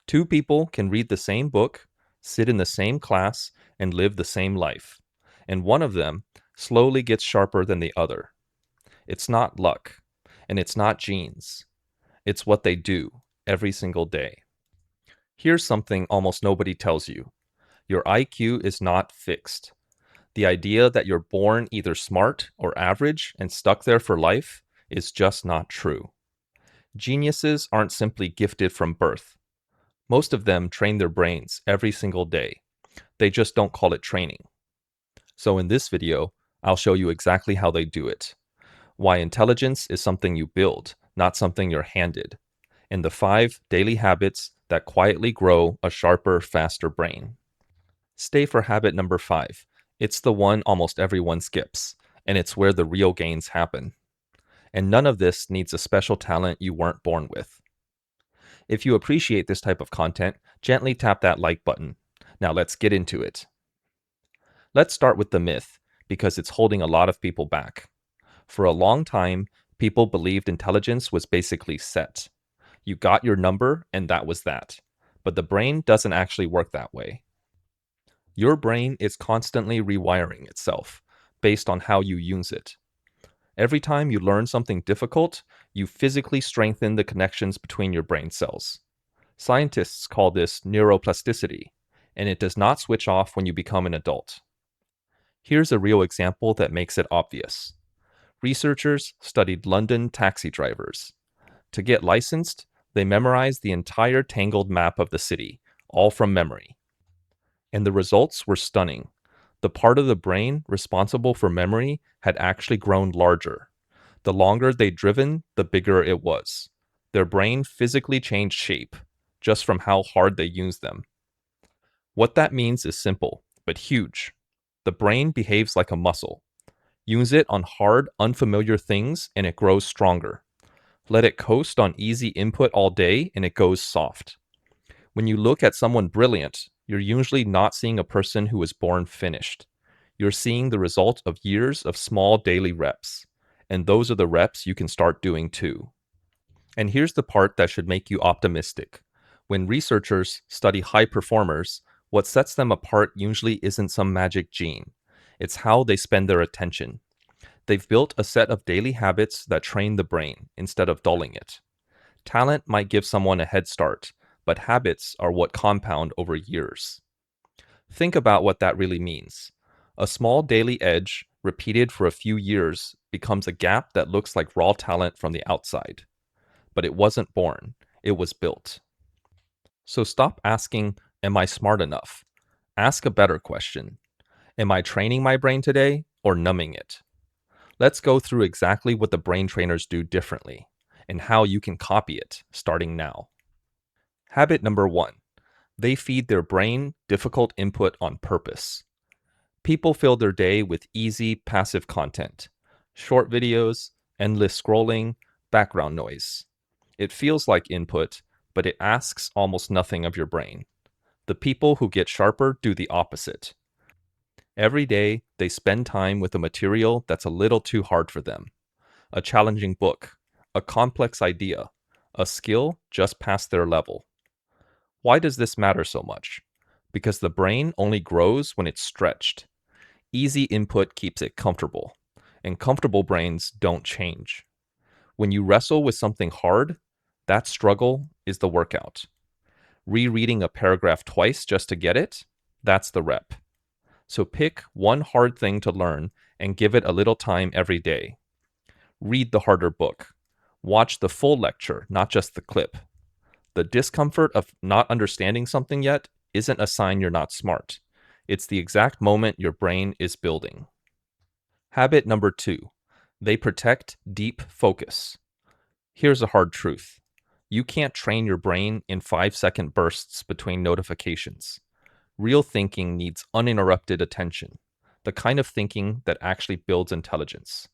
Two people can read the same book, sit in the same class, and live the same life. And one of them slowly gets sharper than the other. It's not luck, and it's not genes. It's what they do every single day. Here's something almost nobody tells you. Your IQ is not fixed. The idea that you're born either smart or average and stuck there for life is just not true. Geniuses aren't simply gifted from birth. Most of them train their brains every single day. They just don't call it training. So in this video, I'll show you exactly how they do it. Why intelligence is something you build, not something you're handed. And the 5 daily habits that quietly grow a sharper, faster brain. Stay for habit number 5. It's the one almost everyone skips, and it's where the real gains happen. And none of this needs a special talent you weren't born with. If you appreciate this type of content, gently tap that like button. Now let's get into it. Let's start with the myth, because it's holding a lot of people back. For a long time, people believed intelligence was basically set. You got your number, and that was that. But the brain doesn't actually work that way. Your brain is constantly rewiring itself based on how you use it. Every time you learn something difficult, you physically strengthen the connections between your brain cells. Scientists call this neuroplasticity, and it does not switch off when you become an adult. Here's a real example that makes it obvious. Researchers studied London taxi drivers. To get licensed, they memorized the entire tangled map of the city, all from memory. And the results were stunning. The part of the brain responsible for memory had actually grown larger. The longer they'd driven, the bigger it was. Their brain physically changed shape, just from how hard they used them. What that means is simple, but huge. The brain behaves like a muscle. Use it on hard, unfamiliar things, and it grows stronger. Let it coast on easy input all day, and it goes soft. When you look at someone brilliant, you're usually not seeing a person who was born finished. You're seeing the result of years of small daily reps. And those are the reps you can start doing too. And here's the part that should make you optimistic. When researchers study high performers, what sets them apart usually isn't some magic gene. It's how they spend their attention. They've built a set of daily habits that train the brain instead of dulling it. Talent might give someone a head start, but habits are what compound over years. Think about what that really means. A small daily edge, repeated for a few years, becomes a gap that looks like raw talent from the outside. But it wasn't born, it was built. So stop asking, am I smart enough? Ask a better question. Am I training my brain today or numbing it? Let's go through exactly what the brain trainers do differently and how you can copy it starting now. Habit number 1. They feed their brain difficult input on purpose. People fill their day with easy, passive content. Short videos, endless scrolling, background noise. It feels like input, but it asks almost nothing of your brain. The people who get sharper do the opposite. Every day, they spend time with a material that's a little too hard for them. A challenging book, a complex idea, a skill just past their level. Why does this matter so much? Because the brain only grows when it's stretched. Easy input keeps it comfortable, and comfortable brains don't change. When you wrestle with something hard, that struggle is the workout. Rereading a paragraph twice just to get it, that's the rep. So pick one hard thing to learn and give it a little time every day. Read the harder book. Watch the full lecture, not just the clip. The discomfort of not understanding something yet isn't a sign you're not smart. It's the exact moment your brain is building. Habit number 2. They protect deep focus. Here's a hard truth. You can't train your brain in 5-second bursts between notifications. Real thinking needs uninterrupted attention, the kind of thinking that actually builds intelligence.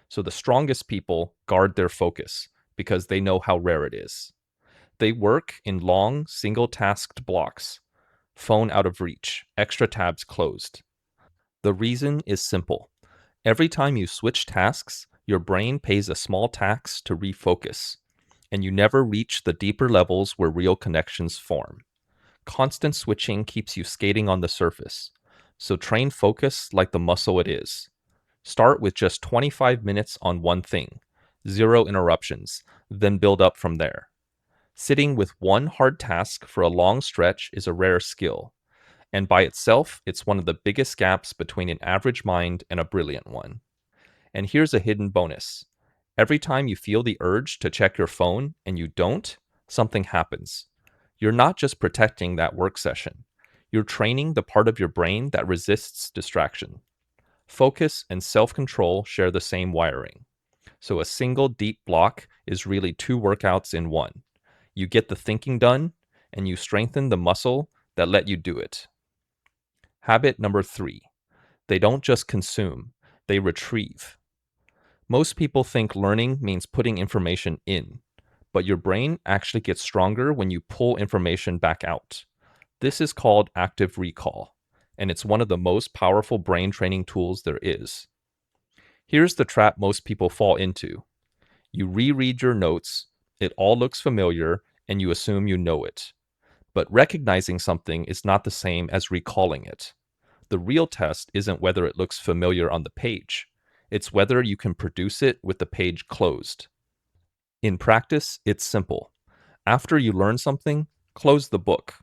So the strongest people guard their focus because they know how rare it is. They work in long, single-tasked blocks. Phone out of reach, extra tabs closed. The reason is simple. Every time you switch tasks, your brain pays a small tax to refocus. and you never reach the deeper levels where real connections form. Constant switching keeps you skating on the surface, so train focus like the muscle it is. Start with just 25 minutes on one thing, zero interruptions, then build up from there. Sitting with one hard task for a long stretch is a rare skill, and by itself, it's one of the biggest gaps between an average mind and a brilliant one. And here's a hidden bonus. Every time you feel the urge to check your phone and you don't, something happens. You're not just protecting that work session. You're training the part of your brain that resists distraction. Focus and self-control share the same wiring. So a single deep block is really two workouts in one. You get the thinking done, and you strengthen the muscle that let you do it. Habit number 3. They don't just consume, they retrieve. Most people think learning means putting information in, but your brain actually gets stronger when you pull information back out. This is called active recall, and it's one of the most powerful brain training tools there is. Here's the trap most people fall into. You reread your notes, it all looks familiar, and you assume you know it. But recognizing something is not the same as recalling it. The real test isn't whether it looks familiar on the page. It's whether you can produce it with the page closed. In practice, it's simple. After you learn something, close the book.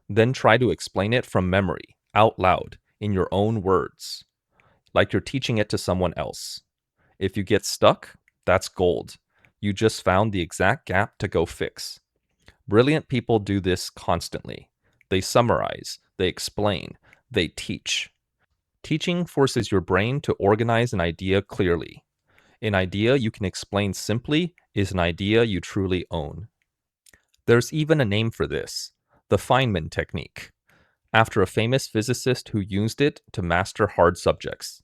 Then try to explain it from memory, out loud, in your own words, like you're teaching it to someone else. If you get stuck, that's gold. You just found the exact gap to go fix. Brilliant people do this constantly. They summarize, they explain, they teach. Teaching forces your brain to organize an idea clearly. An idea you can explain simply is an idea you truly own. There's even a name for this, the Feynman technique, after a famous physicist who used it to master hard subjects.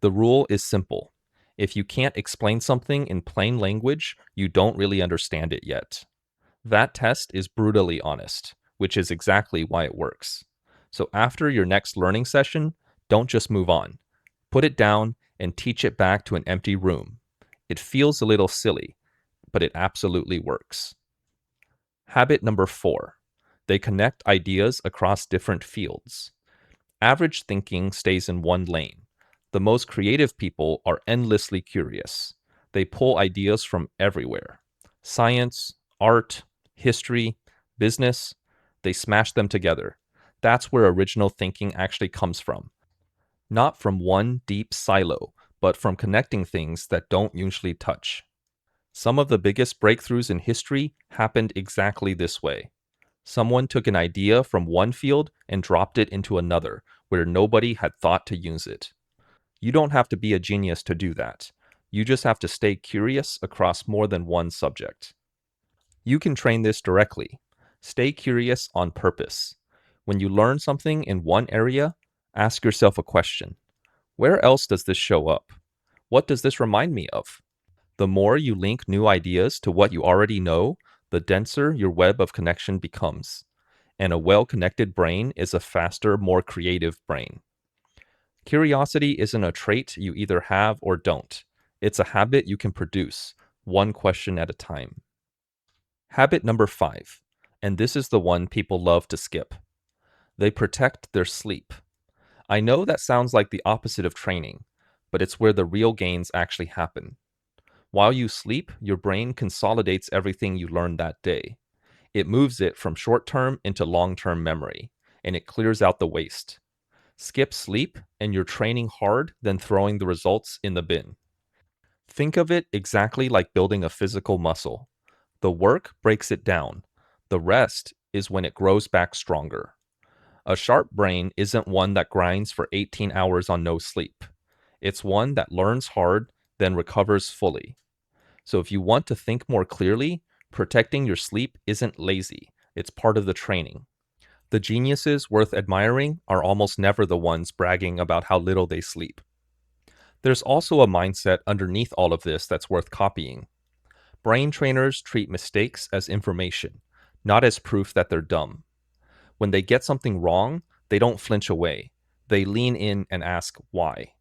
The rule is simple. If you can't explain something in plain language, you don't really understand it yet. That test is brutally honest, which is exactly why it works. So after your next learning session, don't just move on. Put it down and teach it back to an empty room. It feels a little silly, but it absolutely works. Habit number 4. They connect ideas across different fields. Average thinking stays in one lane. The most creative people are endlessly curious. They pull ideas from everywhere. Science, art, history, business, they smash them together. That's where original thinking actually comes from. Not from one deep silo, but from connecting things that don't usually touch. Some of the biggest breakthroughs in history happened exactly this way. Someone took an idea from one field and dropped it into another, where nobody had thought to use it. You don't have to be a genius to do that. You just have to stay curious across more than one subject. You can train this directly. Stay curious on purpose. When you learn something in one area, ask yourself a question. Where else does this show up? What does this remind me of? The more you link new ideas to what you already know, the denser your web of connection becomes. And a well-connected brain is a faster, more creative brain. Curiosity isn't a trait you either have or don't. It's a habit you can produce, one question at a time. Habit number 5, and this is the one people love to skip. They protect their sleep. I know that sounds like the opposite of training, but it's where the real gains actually happen. While you sleep, your brain consolidates everything you learned that day. It moves it from short-term into long-term memory, and it clears out the waste. Skip sleep, and you're training hard, then throwing the results in the bin. Think of it exactly like building a physical muscle. The work breaks it down. The rest is when it grows back stronger. A sharp brain isn't one that grinds for 18 hours on no sleep. It's one that learns hard, then recovers fully. So if you want to think more clearly, protecting your sleep isn't lazy. It's part of the training. The geniuses worth admiring are almost never the ones bragging about how little they sleep. There's also a mindset underneath all of this that's worth copying. Brain trainers treat mistakes as information, not as proof that they're dumb. When they get something wrong, they don't flinch away. They lean in and ask why.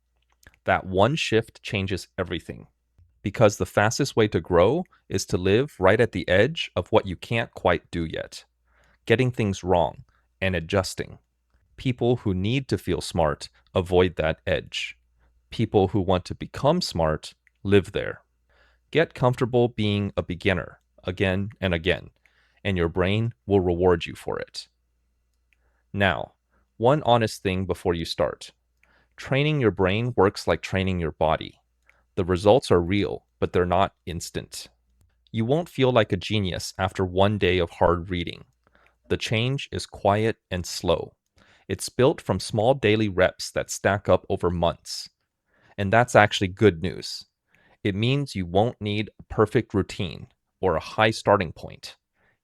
That one shift changes everything. Because the fastest way to grow is to live right at the edge of what you can't quite do yet, getting things wrong and adjusting. People who need to feel smart avoid that edge. People who want to become smart live there. Get comfortable being a beginner again and again, and your brain will reward you for it. Now, one honest thing before you start. Training your brain works like training your body. The results are real, but they're not instant. You won't feel like a genius after one day of hard reading. The change is quiet and slow. It's built from small daily reps that stack up over months. And that's actually good news. It means you won't need a perfect routine or a high starting point.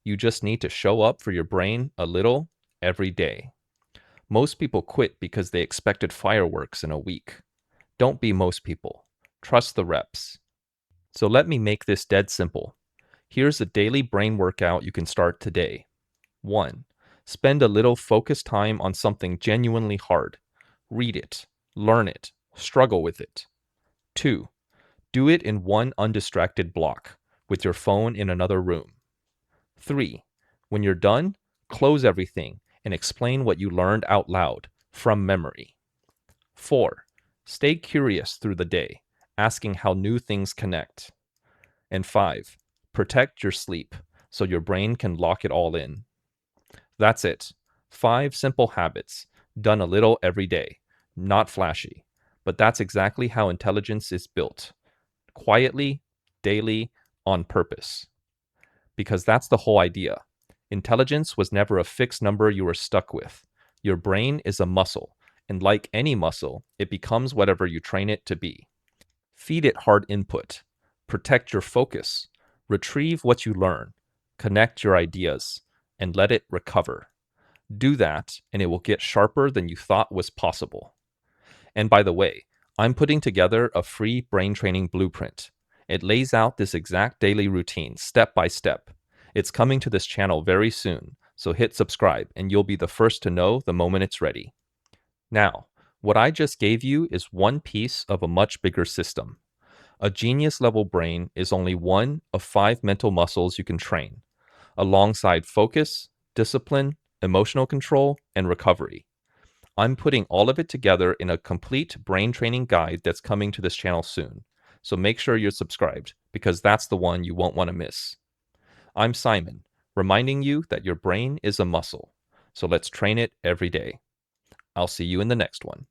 You just need to show up for your brain a little every day. Most people quit because they expected fireworks in a week. Don't be most people. Trust the reps. So let me make this dead simple. Here's a daily brain workout you can start today. 1. Spend a little focused time on something genuinely hard. Read it, learn it, struggle with it. 2. Do it in one undistracted block, with your phone in another room. 3. When you're done, close everything and explain what you learned out loud, from memory. 4. Stay curious through the day, asking how new things connect. And 5. Protect your sleep so your brain can lock it all in. That's it. 5 simple habits, done a little every day. Not flashy, but that's exactly how intelligence is built. Quietly, daily, on purpose. Because that's the whole idea. Intelligence was never a fixed number you were stuck with. Your brain is a muscle, and like any muscle, it becomes whatever you train it to be. Feed it hard input. Protect your focus. Retrieve what you learn. Connect your ideas, and let it recover. Do that, and it will get sharper than you thought was possible. And by the way, I'm putting together a free brain training blueprint. It lays out this exact daily routine, step by step. It's coming to this channel very soon, so hit subscribe and you'll be the first to know the moment it's ready. Now, what I just gave you is one piece of a much bigger system. A genius-level brain is only one of 5 mental muscles you can train, alongside focus, discipline, emotional control, and recovery. I'm putting all of it together in a complete brain training guide that's coming to this channel soon. So make sure you're subscribed, because that's the one you won't want to miss. I'm Simon, reminding you that your brain is a muscle. So let's train it every day. I'll see you in the next one.